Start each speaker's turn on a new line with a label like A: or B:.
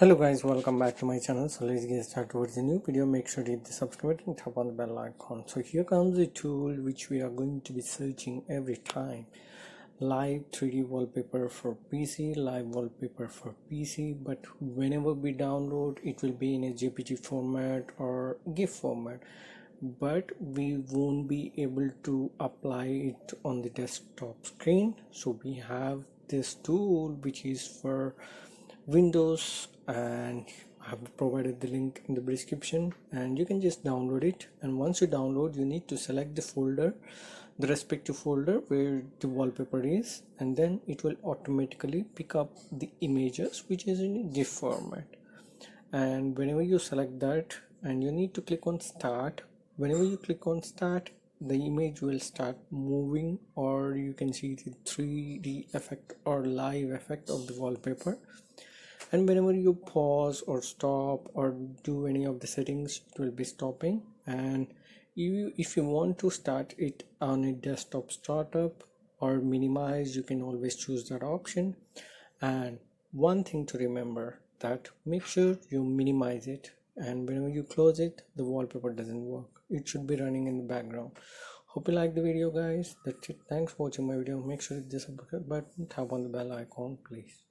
A: Hello guys, welcome back to my channel. So let's get started with the new video. Make sure to hit the subscribe button, tap on the bell icon. So here comes a tool which we are going to be searching every time. Live 3D wallpaper for PC, live wallpaper for PC, but whenever we download it will be in a JPG format or GIF format, but we won't be able to apply it on the desktop screen. So we have this tool which is for Windows, and I have provided the link in the description, and you can just download it. And once you download, you need to select the folder, the respective folder where the wallpaper is, and then it will automatically pick up the images which is in GIF format. And whenever you select that, and you need to click on start. Whenever you click on start, the image will start moving, or you can see the 3D effect or live effect of the wallpaper. And whenever you pause or stop or do any of the settings, it will be stopping. And if you want to start it on a desktop startup or minimize, you can always choose that option. And one thing to remember, that make sure you minimize it, and whenever you close it, the wallpaper doesn't work. It should be running in the background. Hope you like the video guys. That's it. Thanks for watching my video. Make sure to hit the subscribe button, tap on the bell icon please.